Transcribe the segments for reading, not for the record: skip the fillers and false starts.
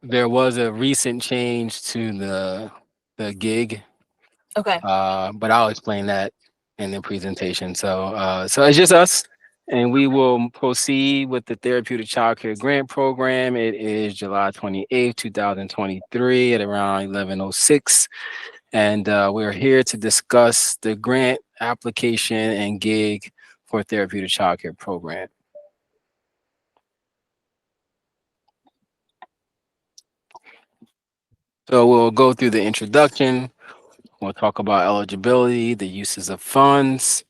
There was a recent change to the gig, Okay. but I'll explain that in the presentation. So it's just us, and we will proceed with the Therapeutic Childcare Grant Program. It is July 28th, 2023 at around 11:06, and we're here to discuss the grant application and gig for Therapeutic Childcare Program. So we'll go through the introduction. We'll talk about eligibility, the uses of funds,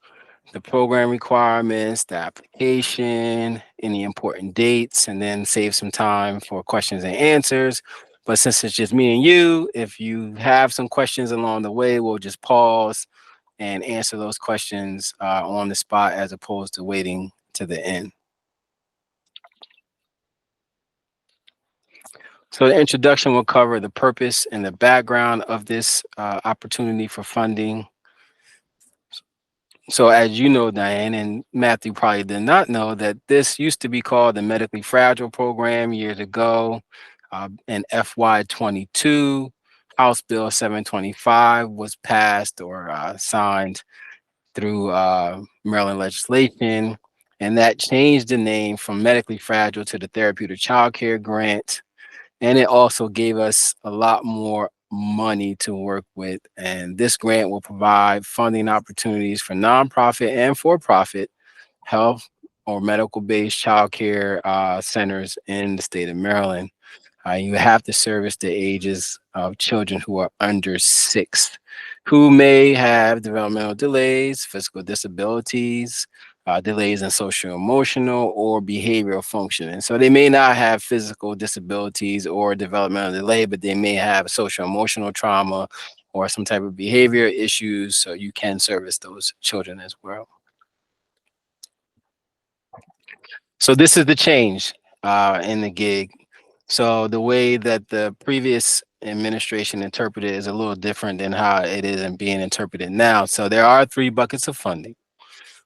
the program requirements, the application, any important dates, and then save some time for questions and answers. But since it's just me and you, if you have some questions along the way, we'll just pause and answer those questions on the spot as opposed to waiting to the end. So the introduction will cover the purpose and the background of this opportunity for funding. So, as you know, Diane, and Matthew probably did not know that this used to be called the Medically Fragile Program years ago. In FY22, House Bill 725 was passed or signed through Maryland legislation, and that changed the name from Medically Fragile to the Therapeutic Child Care Grant. And it also gave us a lot more money to work with. And this grant will provide funding opportunities for nonprofit and for profit health or medical based childcare centers in the state of Maryland. You have to service the ages of children who are under 6, who may have developmental delays, physical disabilities, delays in social emotional or behavioral functioning. So they may not have physical disabilities or developmental delay, but they may have social emotional trauma or some type of behavior issues. So you can service those children as well. So this is the change in the gig. So the way that the previous administration interpreted is a little different than how it is in being interpreted now. So there are 3 buckets of funding.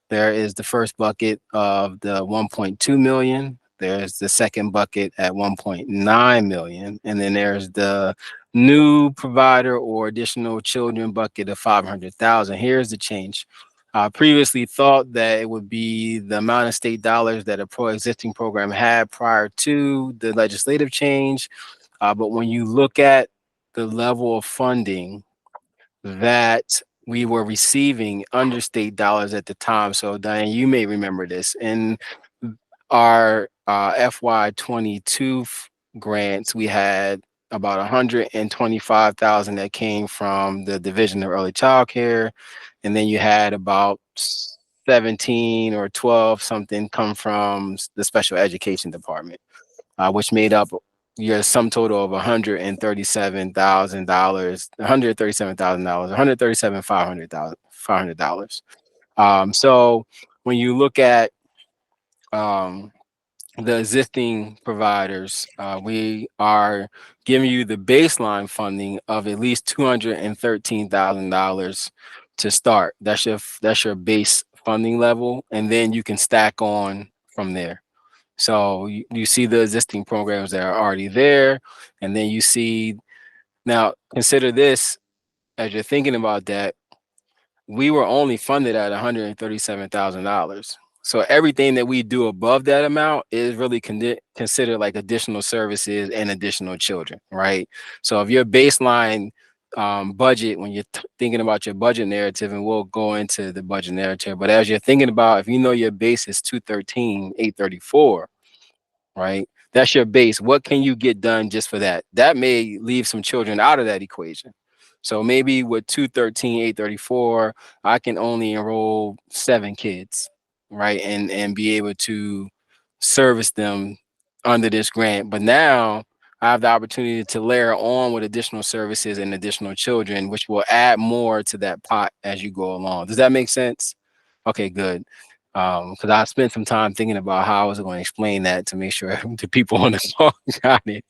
There is the first bucket of the 1.2 million. There's the second bucket at 1.9 million, and then there's the new provider or additional children bucket of 500,000. Here's the change. I previously thought that it would be the amount of state dollars that a existing program had prior to the legislative change. But when you look at the level of funding that we were receiving under state dollars at the time. So Diane, you may remember this. In our FY22 grants, we had about 125,000 that came from the Division of Early Child Care, and then you had about 17 or 12 something come from the Special Education Department, which made up your sum total of $137,000, $137,500. So when you look at um, the existing providers, we are giving you the baseline funding of at least $213,000 to start. That's your base funding level, and then you can stack on from there. So you see the existing programs that are already there, and then you see now consider this as you're thinking about that. We were only funded at $137,000. So everything that we do above that amount is really considered like additional services and additional children, right? So if your baseline budget, when you're thinking about your budget narrative, and we'll go into the budget narrative, but as you're thinking about, if you know your base is 213,834, right? That's your base. What can you get done just for that? That may leave some children out of that equation. So maybe with 213,834, I can only enroll 7 kids, right? And be able to service them under this grant. But now I have the opportunity to layer on with additional services and additional children, which will add more to that pot as you go along. Does that make sense? Okay, good. Because I spent some time thinking about how I was going to explain that to make sure the people on the call got it.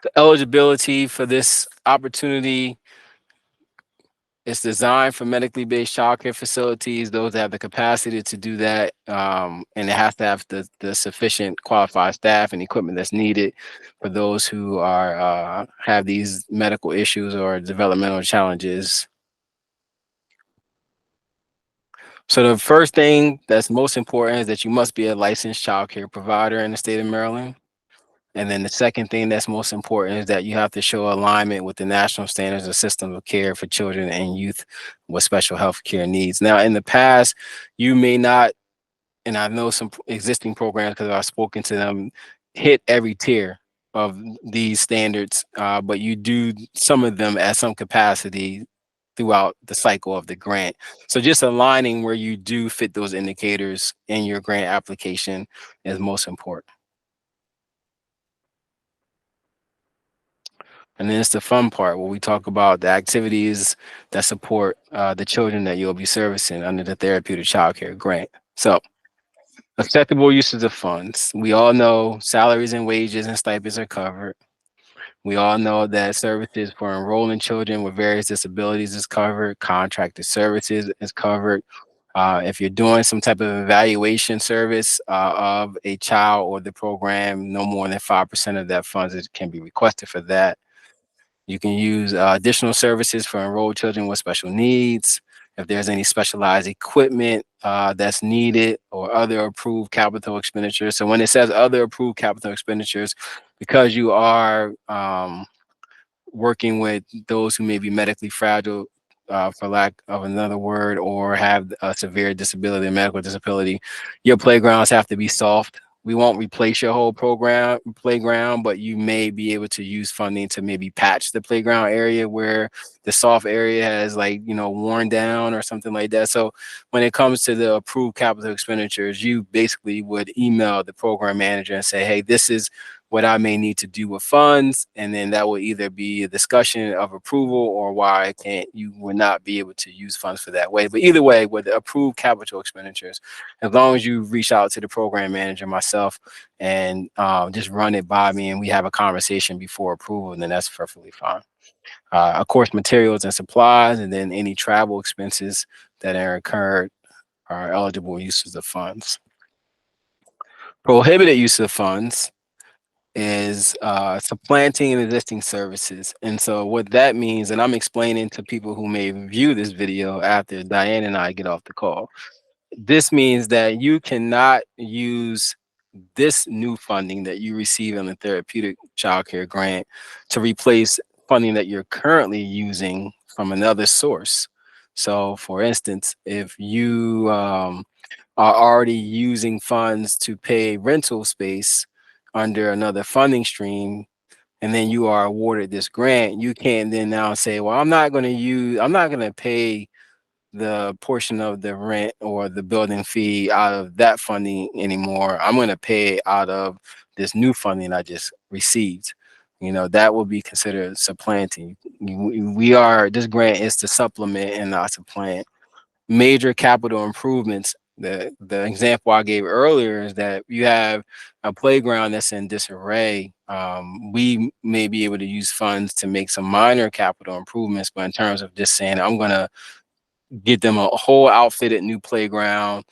The eligibility for this opportunity It's designed for medically based childcare facilities, those that have the capacity to do that, and it has to have the sufficient qualified staff and equipment that's needed for those who are have these medical issues or developmental challenges. So the first thing that's most important is that you must be a licensed childcare provider in the state of Maryland. And then the second thing that's most important is that you have to show alignment with the national standards of systems of care for children and youth with special health care needs. Now, in the past, you may not, and I know some existing programs because I've spoken to them, hit every tier of these standards, but you do some of them at some capacity throughout the cycle of the grant. So just aligning where you do fit those indicators in your grant application is most important. And then it's the fun part where we talk about the activities that support the children that you'll be servicing under the Therapeutic Childcare Grant. So, acceptable uses of funds. We all know salaries and wages and stipends are covered. We all know that services for enrolling children with various disabilities is covered. Contracted services is covered. If you're doing some type of evaluation service of a child or the program, no more than 5% of that funds can be requested for that. You can use additional services for enrolled children with special needs. If there's any specialized equipment that's needed or other approved capital expenditures. So when it says other approved capital expenditures, because you are working with those who may be medically fragile, for lack of another word, or have a severe disability, a medical disability, your playgrounds have to be soft. We won't replace your whole playground, but you may be able to use funding to maybe patch the playground area where the soft area has, like, worn down or something like that. So when it comes to the approved capital expenditures, you basically would email the program manager and say, hey, this is what I may need to do with funds, and then that will either be a discussion of approval or why you would not be able to use funds for that way. But either way, with the approved capital expenditures, as long as you reach out to the program manager, myself, and just run it by me, and we have a conversation before approval, then that's perfectly fine. Of course, materials and supplies, and then any travel expenses that are incurred are eligible uses of funds. Prohibited use of funds is supplanting existing services. And so what that means, and I'm explaining to people who may view this video after Diane and I get off the call, this means that you cannot use this new funding that you receive on the Therapeutic Childcare Grant to replace funding that you're currently using from another source. So for instance, if you are already using funds to pay rental space under another funding stream, and then you are awarded this grant, you can't then now say, well, I'm not going to pay the portion of the rent or the building fee out of that funding anymore. I'm going to pay out of this new funding I just received. That will be considered supplanting. This grant is to supplement and not supplant major capital improvements. The example I gave earlier is that you have a playground that's in disarray. We may be able to use funds to make some minor capital improvements, but in terms of just saying, I'm going to get them a whole outfitted new playground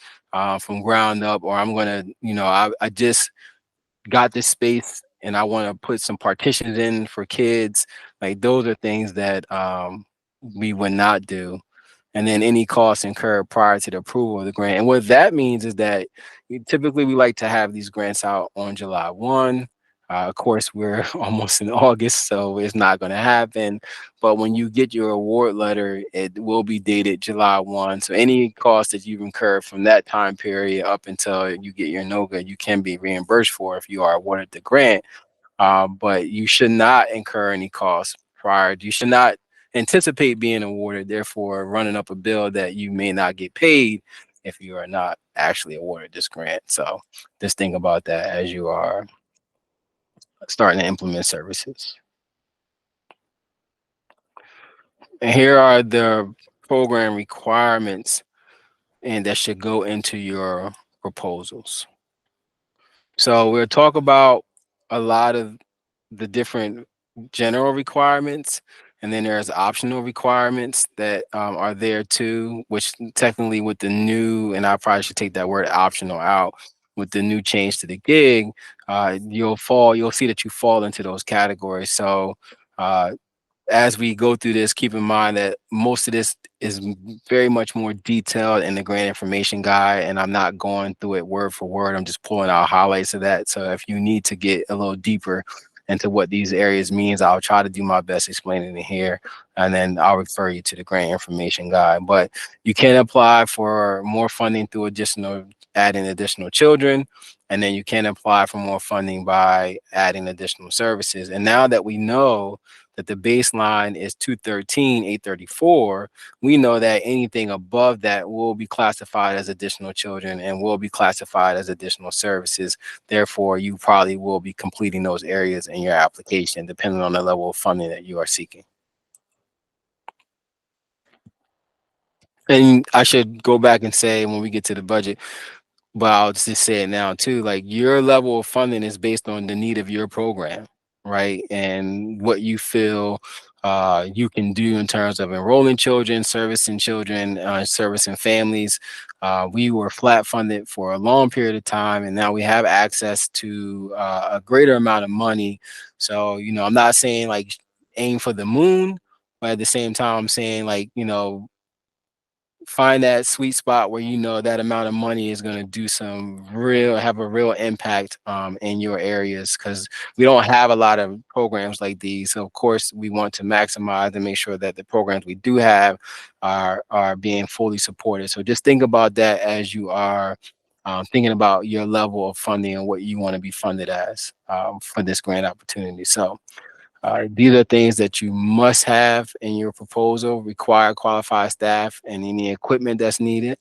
from ground up, or I'm going to, I just got this space and I want to put some partitions in for kids. Like, those are things that we would not do. And then any costs incurred prior to the approval of the grant. And what that means is that typically we like to have these grants out on July 1. Of course, we're almost in August, so it's not going to happen. But when you get your award letter, it will be dated July 1. So any costs that you've incurred from that time period up until you get your NOGA, you can be reimbursed for if you are awarded the grant. But you should not incur any costs prior. You should not anticipate being awarded, therefore running up a bill that you may not get paid if you are not actually awarded this grant. So just think about that as you are starting to implement services. And here are the program requirements and that should go into your proposals. So we'll talk about a lot of the different general requirements, and then there's optional requirements that are there too, which technically with the new, and I probably should take that word optional out, with the new change to the gig, you'll see that you fall into those categories. So uh, as we go through this, keep in mind that most of this is very much more detailed in the grant information guide, and I'm not going through it word for word. I'm just pulling out highlights of that. So if you need to get a little deeper into what these areas means, I'll try to do my best explaining it here, and then I'll refer you to the grant information guide. But you can apply for more funding through adding additional children, and then you can apply for more funding by adding additional services. And now that we know that the baseline is 213, 834, we know that anything above that will be classified as additional children and will be classified as additional services. Therefore, you probably will be completing those areas in your application, depending on the level of funding that you are seeking. And I should go back and say, when we get to the budget, but I'll just say it now too, like your level of funding is based on the need of your program, right? And what you feel you can do in terms of enrolling children, servicing families. We were flat funded for a long period of time, and now we have access to a greater amount of money. So, I'm not saying like aim for the moon, but at the same time, I'm saying like, find that sweet spot where that amount of money is going to have a real impact in your areas, because we don't have a lot of programs like these. So of course we want to maximize and make sure that the programs we do have are being fully supported. So just think about that as you are thinking about your level of funding and what you want to be funded as for this grant opportunity. So these are things that you must have in your proposal: require qualified staff and any equipment that's needed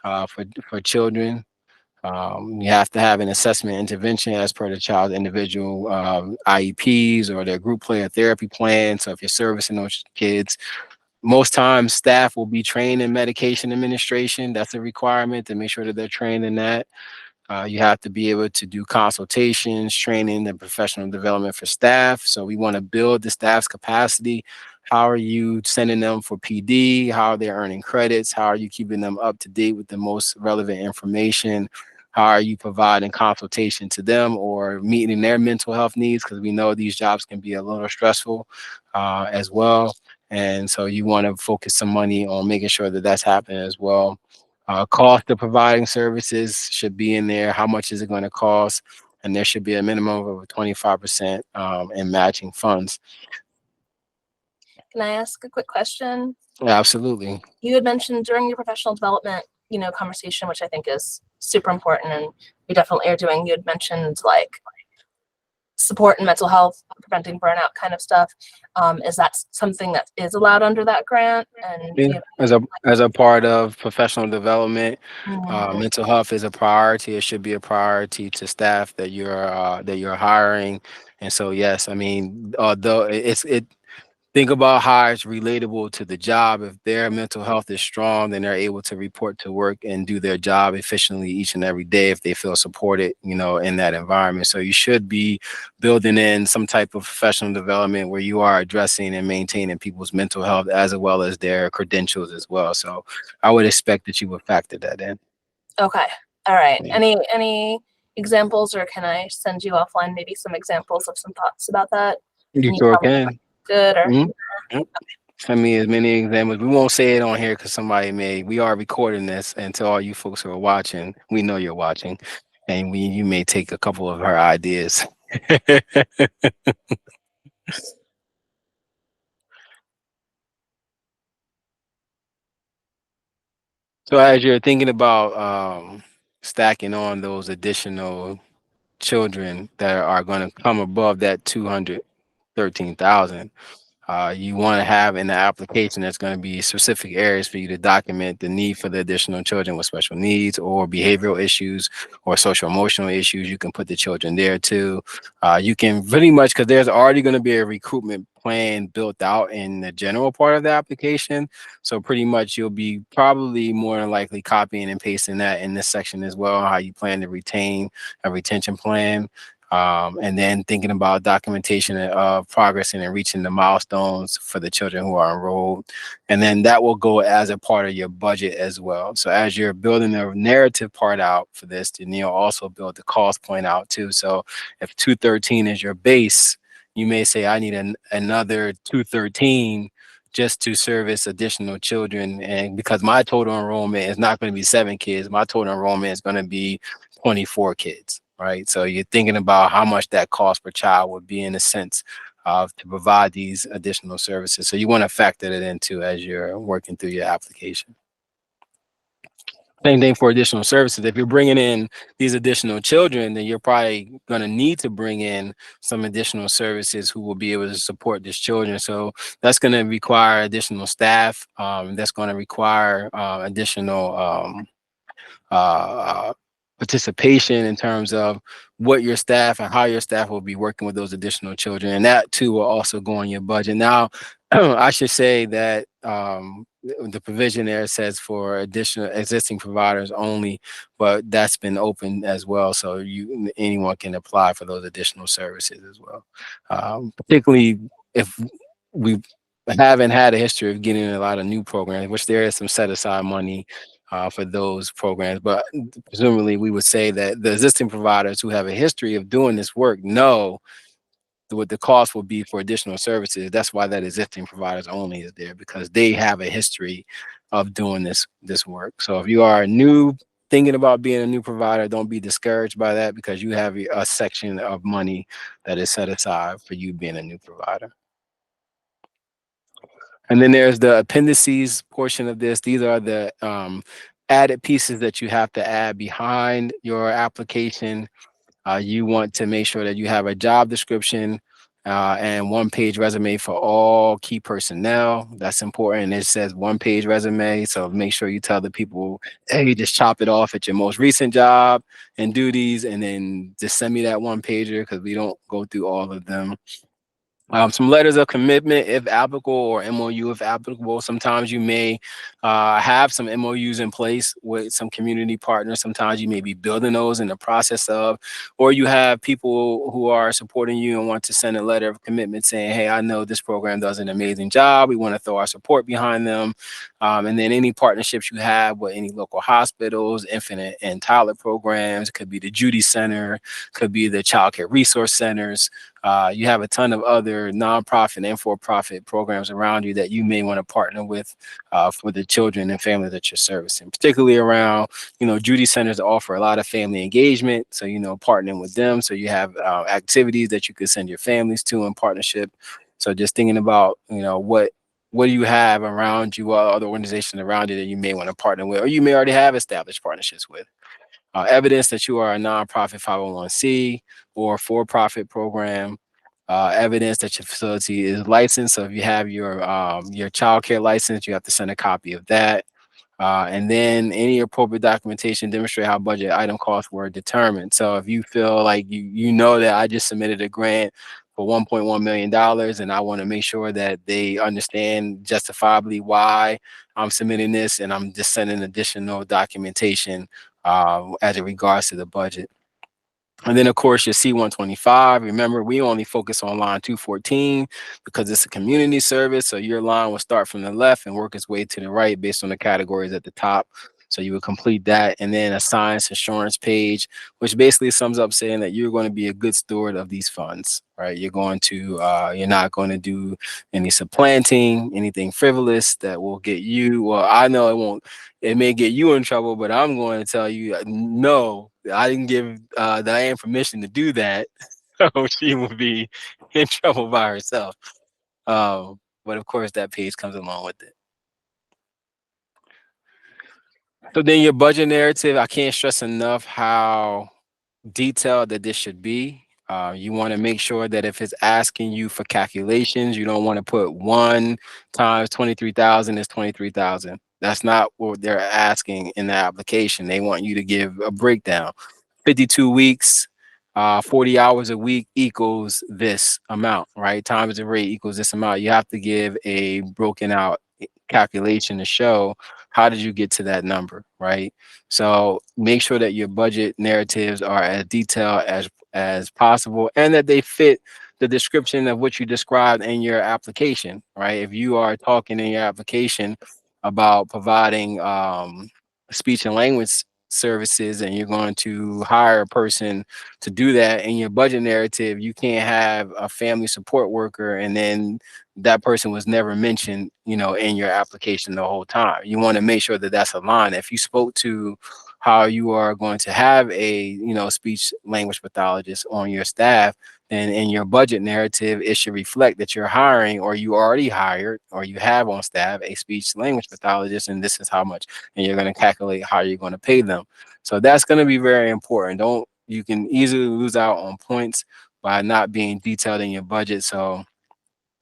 for children. You have to have an assessment intervention as per the child's individual IEPs or their group play or therapy plan. So if you're servicing those kids, most times staff will be trained in medication administration. That's a requirement to make sure that they're trained in that. You have to be able to do consultations, training, and professional development for staff. So we want to build the staff's capacity. How are you sending them for PD? How are they earning credits? How are you keeping them up to date with the most relevant information? How are you providing consultation to them or meeting their mental health needs? Because we know these jobs can be a little stressful as well. And so you want to focus some money on making sure that that's happening as well. Cost of providing services should be in there. How much is it going to cost? And there should be a minimum of 25% in matching funds. Can I ask a quick question? Absolutely. You had mentioned during your professional development, conversation, which I think is super important, and we definitely are doing. You had mentioned like support and mental health, preventing burnout kind of stuff. Is that something that is allowed under that grant? And Yeah. As a part of professional development, mental health is a priority. It should be a priority to staff that you're hiring. And so yes, I mean, although it think about how it's relatable to the job. If their mental health is strong, then they're able to report to work and do their job efficiently each and every day if they feel supported, in that environment. So you should be building in some type of professional development where you are addressing and maintaining people's mental health as well as their credentials as well. So I would expect that you would factor that in. Okay. All right. Yeah. Any examples, or can I send you offline maybe some examples of some thoughts about that? You Can you sure tell me can. good or Mhm. Yep. Send me as many examples. We won't say it on here because we are recording this, and to all you folks who are watching, we know you're watching, and you may take a couple of her ideas. So as you're thinking about stacking on those additional children that are going to come above that 213,000, you want to have in the application that's going to be specific areas for you to document the need for the additional children with special needs or behavioral issues or social emotional issues. You can put the children there too. You can pretty much, because there's already going to be a recruitment plan built out in the general part of the application. So pretty much you'll be probably more than likely copying and pasting that in this section as well, how you plan to retain a retention plan. And then thinking about documentation of progress and reaching the milestones for the children who are enrolled. And then that will go as a part of your budget as well. So as you're building the narrative part out for this, then you'll also build the cost point out too. So if 213 is your base, you may say, I need another 213 just to service additional children. And because my total enrollment is not going to be 7 kids, my total enrollment is going to be 24 kids, right? So you're thinking about how much that cost per child would be in a sense to provide these additional services. So you want to factor that into as you're working through your application. Same thing for additional services. If you're bringing in these additional children, then you're probably going to need to bring in some additional services who will be able to support these children. So that's going to require additional staff. That's going to require additional uh, participation in terms of what your staff and how your staff will be working with those additional children. And that too will also go on your budget. Now, I should say that the provision there says for additional existing providers only, but that's been open as well. So anyone can apply for those additional services as well. Particularly if we haven't had a history of getting a lot of new programs, which there is some set aside money for those programs. But presumably, we would say that the existing providers who have a history of doing this work know what the cost will be for additional services. That's why that existing providers only is there, because they have a history of doing this work. So if you are new, thinking about being a new provider, don't be discouraged by that, because you have a section of money that is set aside for you being a new provider. And then there's the appendices portion of this. These are the added pieces that you have to add behind your application. You want to make sure that you have a job description and one-page resume for all key personnel. That's important. It says one-page resume, so make sure you tell the people, hey, just chop it off at your most recent job and duties, and then just send me that one-pager, because we don't go through all of them. Some letters of commitment, if applicable, or MOU if applicable. Sometimes you may have some MOUs in place with some community partners. Sometimes you may be building those in the process of, or you have people who are supporting you and want to send a letter of commitment saying, hey, I know this program does an amazing job. We want to throw our support behind them. And then any partnerships you have with any local hospitals, infant and toddler programs, could be the Judy Center, could be the Child Care Resource Centers. You have a ton of other nonprofit and for-profit programs around you that you may want to partner with for the children and families that you're servicing, particularly around, Judy Centers offer a lot of family engagement. So, partnering with them. So you have activities that you could send your families to in partnership. So just thinking about, what do you have around you, other organizations around you that you may want to partner with, or you may already have established partnerships with. Evidence that you are a nonprofit 501c or for-profit program. Evidence that your facility is licensed. So if you have your child care license, you have to send a copy of that. And then any appropriate documentation demonstrate how budget item costs were determined. So if you feel like you know that I just submitted a grant for $1.1 million, and I want to make sure that they understand justifiably why I'm submitting this, and I'm just sending additional documentation as it regards to the budget. And then, of course, your C-125. Remember, we only focus on line 214 because it's a community service. So your line will start from the left and work its way to the right based on the categories at the top. So you would complete that, and then a science assurance page, which basically sums up saying that you're going to be a good steward of these funds, right? You're not going to do any supplanting, anything frivolous that will get you. Well, I know it won't. It may get you in trouble, but I'm going to tell you, no, I didn't give Diane permission to do that. So she will be in trouble by herself. But of course, that page comes along with it. So then your budget narrative, I can't stress enough how detailed that this should be. You want to make sure that if it's asking you for calculations, you don't want to put 1 times 23,000 is 23,000. That's not what they're asking in the application. They want you to give a breakdown. 52 weeks, 40 hours a week equals this amount, right? Times the rate equals this amount. You have to give a broken out calculation to show how did you get to that number, right? So make sure that your budget narratives are as detailed as possible and that they fit the description of what you described in your application, right? If you are talking in your application about providing speech and language services and you're going to hire a person to do that in your budget narrative, you can't have a family support worker and then that person was never mentioned, in your application the whole time. You want to make sure that that's aligned. If you spoke to how you are going to have a, speech language pathologist on your staff, then in your budget narrative, it should reflect that you're hiring or you already hired or you have on staff a speech language pathologist, and this is how much, and you're going to calculate how you're going to pay them. So that's going to be very important. Don't You can easily lose out on points by not being detailed in your budget. So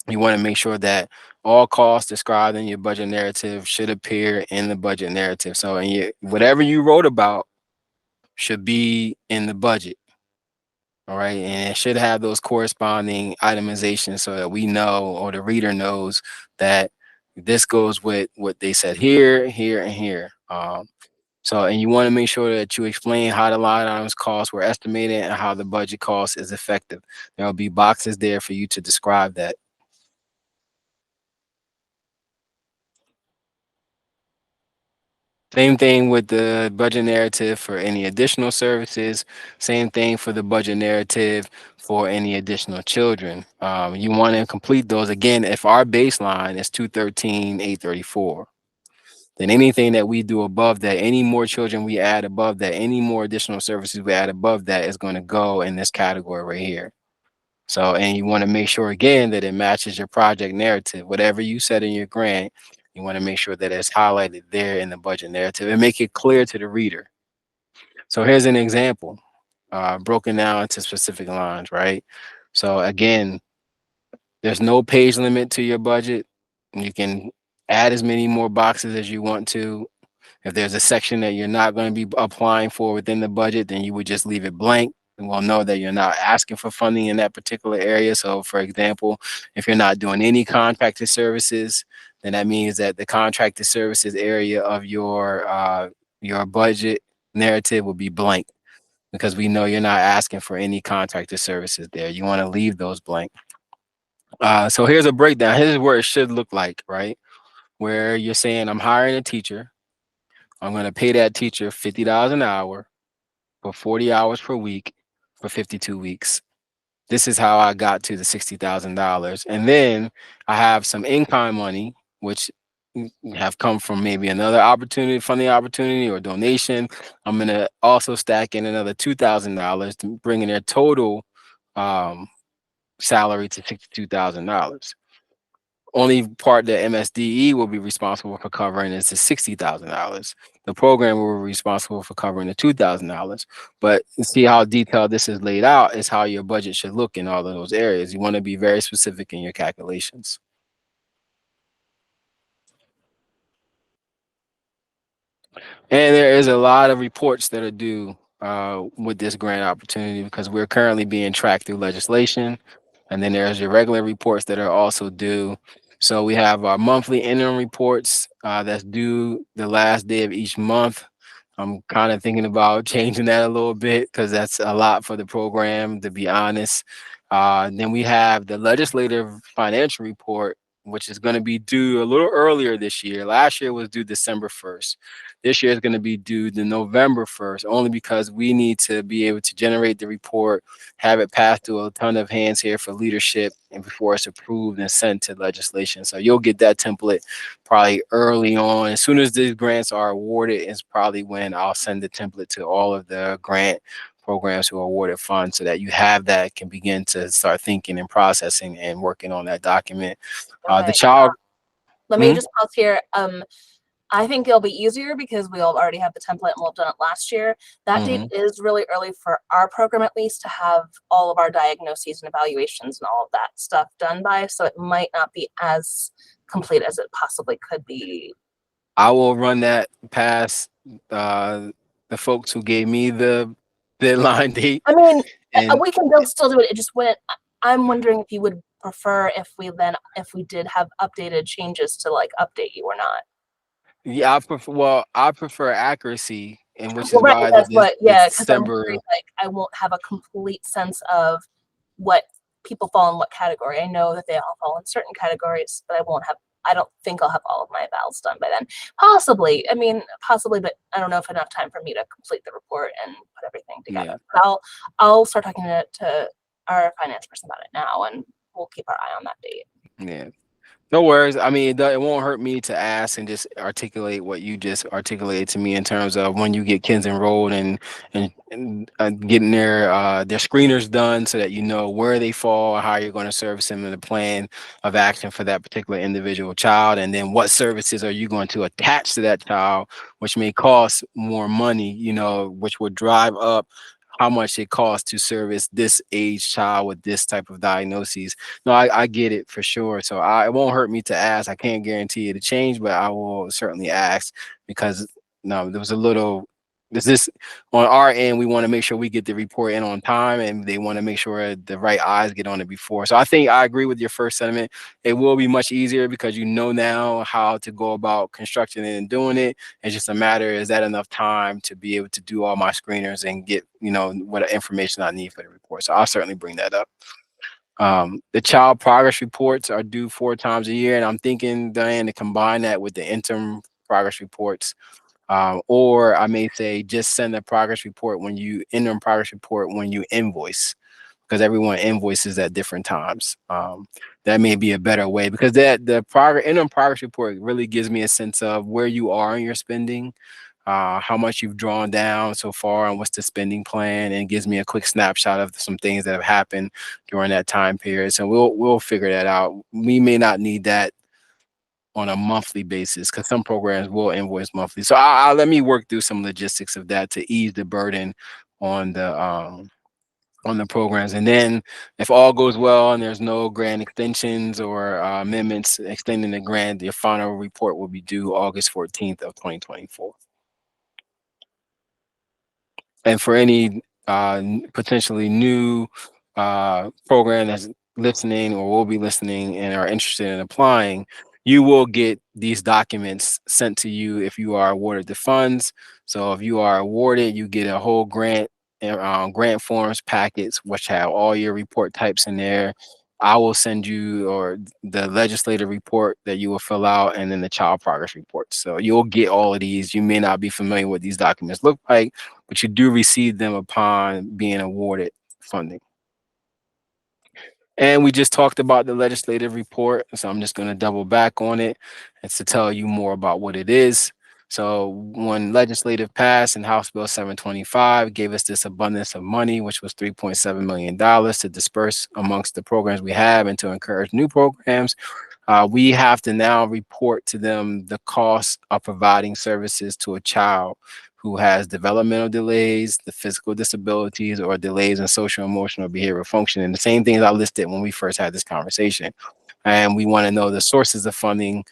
you want to make sure that all costs described in your budget narrative should appear in the budget narrative. So whatever you wrote about should be in the budget. All right. And it should have those corresponding itemizations so that we know, or the reader knows, that this goes with what they said here, here, and here. And you want to make sure that you explain how the line items costs were estimated and how the budget cost is effective. There will be boxes there for you to describe that. Same thing with the budget narrative for any additional services. Same thing for the budget narrative for any additional children. You want to complete those again. If our baseline is 213, 834, then anything that we do above that, any more children we add above that, any more additional services we add above that is going to go in this category right here. So, and you want to make sure again that it matches your project narrative. Whatever you said in your grant, you want to make sure that it's highlighted there in the budget narrative and make it clear to the reader. So here's an example, broken down into specific lines, right? So again, there's no page limit to your budget. You can add as many more boxes as you want to. If there's a section that you're not going to be applying for within the budget, then you would just leave it blank. And we'll know that you're not asking for funding in that particular area. So, for example, if you're not doing any contracted services, then that means that the contracted services area of your budget narrative will be blank because we know you're not asking for any contracted services there. You want to leave those blank. So here's a breakdown. Here's where it should look like, right? Where you're saying, I'm hiring a teacher. I'm going to pay that teacher $50 an hour for 40 hours per week for 52 weeks. This is how I got to the $60,000. And then I have some in-kind money, which have come from maybe another opportunity, funding opportunity or donation. I'm going to also stack in another $2,000 to bring in their total um, salary to $62,000. Only part that MSDE will be responsible for covering is the $60,000. The program will be responsible for covering the $2,000. But see how detailed this is laid out is how your budget should look in all of those areas. You want to be very specific in your calculations. And there is a lot of reports that are due with this grant opportunity because we're currently being tracked through legislation. And then there's your regular reports that are also due. So we have our monthly interim reports that's due the last day of each month. I'm kind of thinking about changing that a little bit because that's a lot for the program, to be honest. Then we have the legislative financial report, which is going to be due a little earlier this year. Last year was due December 1st. This year is going to be due the November 1st, only because we need to be able to generate the report, have it passed through a ton of hands here for leadership, and before it's approved and sent to legislation. So you'll get that template probably early on. As soon as these grants are awarded is probably when I'll send the template to all of the grant programs who are awarded funds so that you have that, can begin to start thinking and processing and working on that document. The Okay. child. Let me Hmm? just pause here. I think it'll be easier because we'll already have the template and we'll have done it last year. That date Hmm. is really early for our program, at least, to have all of our diagnoses and evaluations and all of that stuff done by. So it might not be as complete as it possibly could be. I will run that past uh, the folks who gave me the deadline date. I mean, And we can still do it. It just wouldn't. I'm wondering if you would prefer if we did have updated changes to like update you or not. Yeah, I prefer accuracy, and which is Well, right, why that's the what, yeah, because I'm December. worried like I won't have a complete sense of what people fall in what category. I know that they all fall in certain categories, but I don't think I'll have all of my evals done by then. Possibly, I mean, possibly, but I don't know if enough time for me to complete the report and put everything together. Yeah, But I'll start talking to our finance person about it now, and we'll keep our eye on that date. yeah. No worries. I mean, it won't hurt me to ask and just articulate what you just articulated to me in terms of when you get kids enrolled and getting their screeners done so that you know where they fall, how you're going to service them, and the plan of action for that particular individual child, and then what services are you going to attach to that child, which may cost more money, which would drive up how much it costs to service this age child with this type of diagnoses. No, I get it for sure. So it won't hurt me to ask. I can't guarantee you to change, but I will certainly ask because no, there was a little. This on our end? We want to make sure we get the report in on time, and they want to make sure the right eyes get on it before. So I think I agree with your first sentiment. It will be much easier because you know now how to go about constructing it and doing it. It's just a matter, is that enough time to be able to do all my screeners and get what information I need for the report. So I'll certainly bring that up. The child progress reports are due 4 times a year, and I'm thinking, Diane, to combine that with the interim progress reports, or I may say just send a progress report when you interim progress report when you invoice, because everyone invoices at different times. That may be a better way because that the progress interim progress report really gives me a sense of where you are in your spending, how much you've drawn down so far, and what's the spending plan, and gives me a quick snapshot of some things that have happened during that time period. So we'll figure that out. We may not need that on a monthly basis because some programs will invoice monthly. So let me work through some logistics of that to ease the burden on the programs. And then if all goes well and there's no grant extensions or amendments extending the grant, the final report will be due August 14th of 2024. And for any potentially new program that's listening or will be listening and are interested in applying, you will get these documents sent to you if you are awarded the funds. So if you are awarded, you get a whole grant forms packets, which have all your report types in there. I will send you or the legislative report that you will fill out, and then the child progress report. So you'll get all of these. You may not be familiar with these documents look like, but you do receive them upon being awarded funding. And we just talked about the legislative report, so I'm just going to double back on it. It's to tell you more about what it is. So when legislative passed and House Bill 725 gave us this abundance of money, which was $3.7 million to disperse amongst the programs we have and to encourage new programs, we have to now report to them the cost of providing services to a child who has developmental delays, the physical disabilities, or delays in social, emotional, behavioral functioning. The same things I listed when we first had this conversation. And we want to know the sources of funding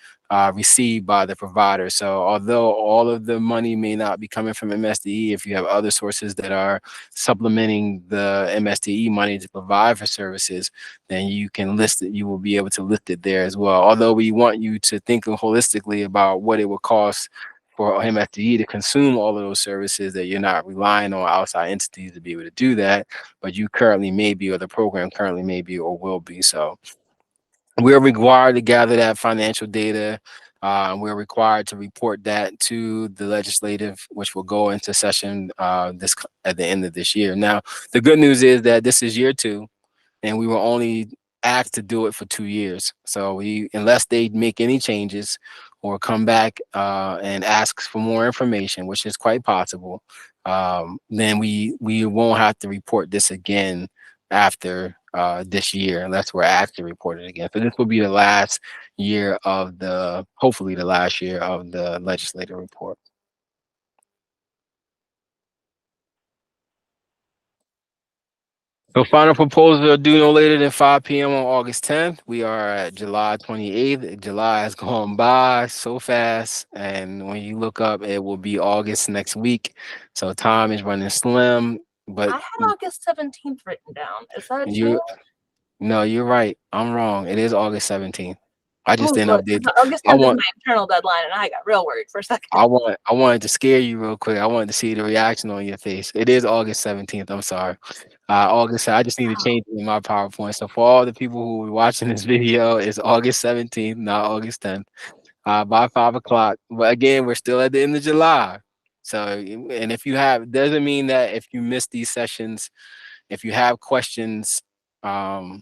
received by the provider. So although all of the money may not be coming from MSDE, if you have other sources that are supplementing the MSDE money to provide for services, then you can list it. You will be able to list it there as well. Although we want you to think holistically about what it would cost for MSDE to consume all of those services, that you're not relying on outside entities to be able to do that, but you currently may be, or the program currently may be, or will be. So we're required to gather that financial data. We're required to report that to the legislative, which will go into session at the end of this year. Now, the good news is that this is year 2, and we were only asked to do it for 2 years. So unless they make any changes or come back and ask for more information, which is quite possible, then we won't have to report this again after this year, unless we're asked to report it again. So this will be the last year of hopefully the last year of the legislative report. So final proposals are due no later than 5 p.m. on August 10th. We are at July 28th. July has gone by so fast, and when you look up, it will be August next week. So time is running slim, but I had August 17th written down. Is that a you change? No, you're right. I'm wrong. It is August 17th. I just Oh, didn't good. update. August I 10th is want my internal deadline, and I got real worried for a second. I wanted to scare you real quick. I wanted to see the reaction on your face. It is August 17th. I'm sorry. August. I just need to Wow. change it in my PowerPoint. So for all the people who are watching this video, it's August 17th, not August 10th. By 5 o'clock. But again, we're still at the end of July. So, and if you have, doesn't mean that if you miss these sessions, if you have questions, um,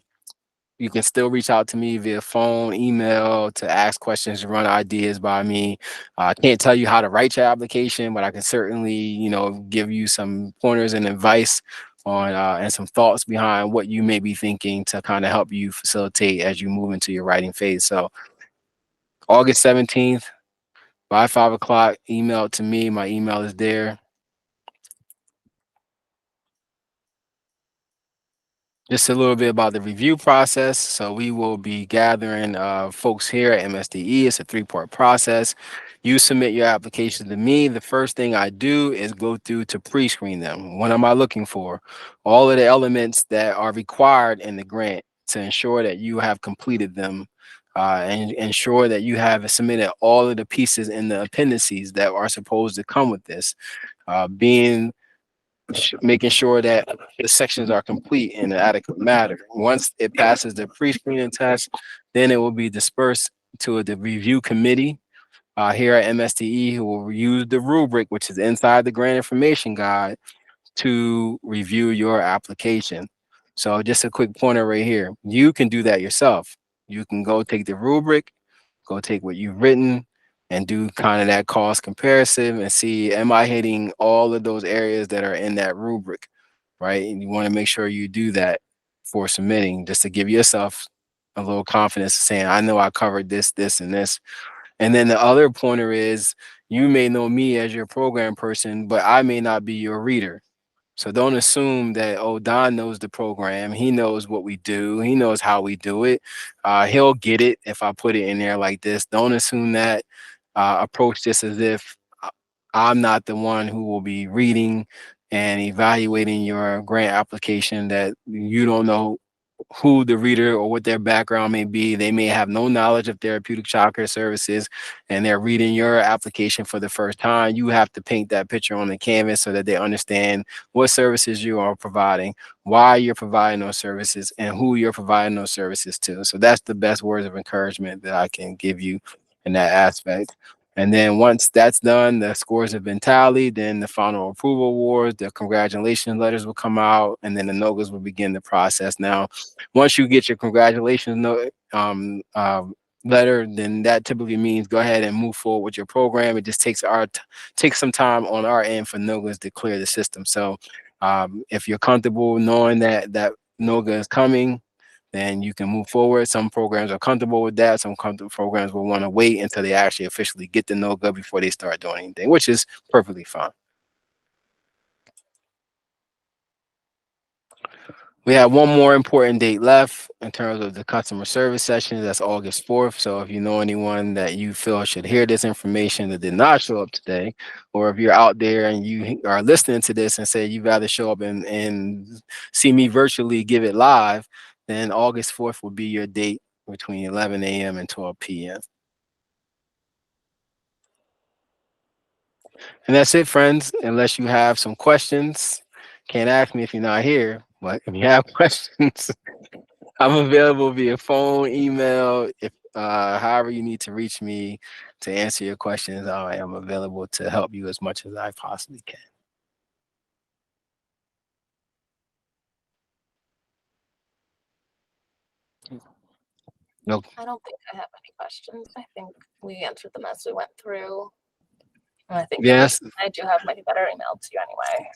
you can still reach out to me via phone, email to ask questions, run ideas by me. I can't tell you how to write your application, but I can certainly, give you some pointers and advice on and some thoughts behind what you may be thinking to kind of help you facilitate as you move into your writing phase. So August 17th by 5 o'clock, email to me. My email is there. Just a little bit about the review process. So we will be gathering folks here at MSDE. It's a three-part process. You submit your application to me. The first thing I do is go through to pre-screen them. What am I looking for? All of the elements that are required in the grant to ensure that you have completed them and ensure that you have submitted all of the pieces in the appendices that are supposed to come with this. Being Making sure that the sections are complete in an adequate manner. Once it passes the pre-screening test, then it will be dispersed to the review committee here at MSTE who will use the rubric, which is inside the grant information guide, to review your application. So just a quick pointer right here. You can do that yourself. You can go take the rubric, go take what you've written and do kind of that cost comparison and see, am I hitting all of those areas that are in that rubric, right? And you want to make sure you do that for submitting just to give yourself a little confidence saying, I know I covered this, this, and this. And then the other pointer is you may know me as your program person, but I may not be your reader. So don't assume that, oh, Don knows the program. He knows what we do. He knows how we do it. He'll get it if I put it in there like this. Don't assume that. Approach this as if I'm not the one who will be reading and evaluating your grant application, that you don't know who the reader or what their background may be. They may have no knowledge of therapeutic childcare services and they're reading your application for the first time. You have to paint that picture on the canvas so that they understand what services you are providing, why you're providing those services, and who you're providing those services to. So that's the best words of encouragement that I can give you in that aspect. And then once that's done, the scores have been tallied, then the final approval awards, the congratulations letters will come out, and then the NOGAs will begin the process. Now, once you get your congratulations note, letter, then that typically means go ahead and move forward with your program. It just takes some time on our end for NOGAs to clear the system. So if you're comfortable knowing that NOGA is coming, then you can move forward. Some programs are comfortable with that. Some comfortable programs will want to wait until they actually officially get the NOGA before they start doing anything, which is perfectly fine. We have one more important date left in terms of the customer service session. That's August 4th. So if you know anyone that you feel should hear this information that did not show up today, or if you're out there and you are listening to this and say you'd rather show up and see me virtually give it live, then August 4th will be your date between 11 a.m. and 12 p.m. And that's it, friends. Unless you have some questions, can't ask me if you're not here. But if you have questions, I'm available via phone, email, if however you need to reach me to answer your questions. I am available to help you as much as I possibly can. No, I don't think I have any questions. I think we answered them as we went through. And I think yes, I do have my better email to you anyway.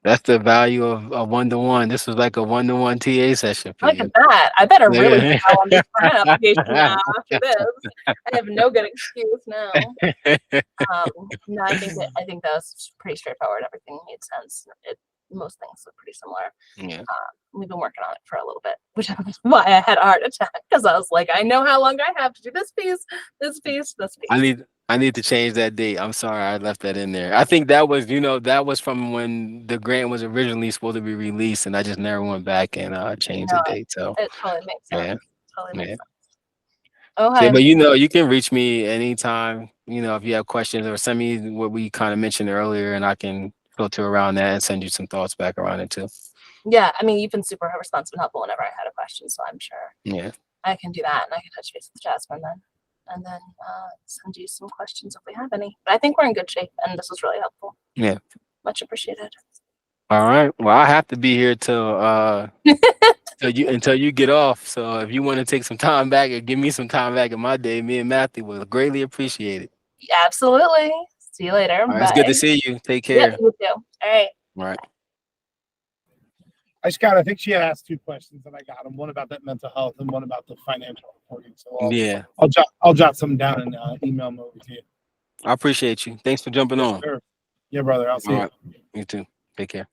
that's the value of a one-to-one. This was like a one-to-one TA session for Look at you. that. I better really do well on this grant application now after this. I have no good excuse now. No, I think that was pretty straightforward. Everything made sense. Most things look pretty similar. Yeah. We've been working on it for a little bit, which is why I had a heart attack, because I was like, I know how long I have to do this piece, this piece, this I piece. need I need to change that date. I'm sorry, I left that in there. I think that was, that was from when the grant was originally supposed to be released, and I just never went back and changed No, the date. So it totally makes sense. yeah, Totally makes yeah. sense. So, Okay. but you can reach me anytime. If you have questions or send me what we kind of mentioned earlier, and I can filter around that and send you some thoughts back around it too. Yeah, I mean, you've been super responsive and helpful whenever I had a question, so I'm sure Yeah. I can do that, and I can touch base with Jasmine then, and then send you some questions if we have any. But I think we're in good shape, and this was really helpful. Yeah. Much appreciated. All right. Well, I have to be here till until you get off. So if you want to take some time back or give me some time back in my day, me and Matthew will greatly appreciate it. Absolutely. See you later. All right, Bye. it's good to see you. Take Yep, care. you too. All right. All right. Scott, I think she asked 2 questions, and I got them. One about that mental health, and one about the financial reporting. So Yeah, I'll jot some down and email them over to you. I appreciate you. Thanks for jumping Yes, on. sir. Yeah, brother. I'll see All you. right. You too. Take care.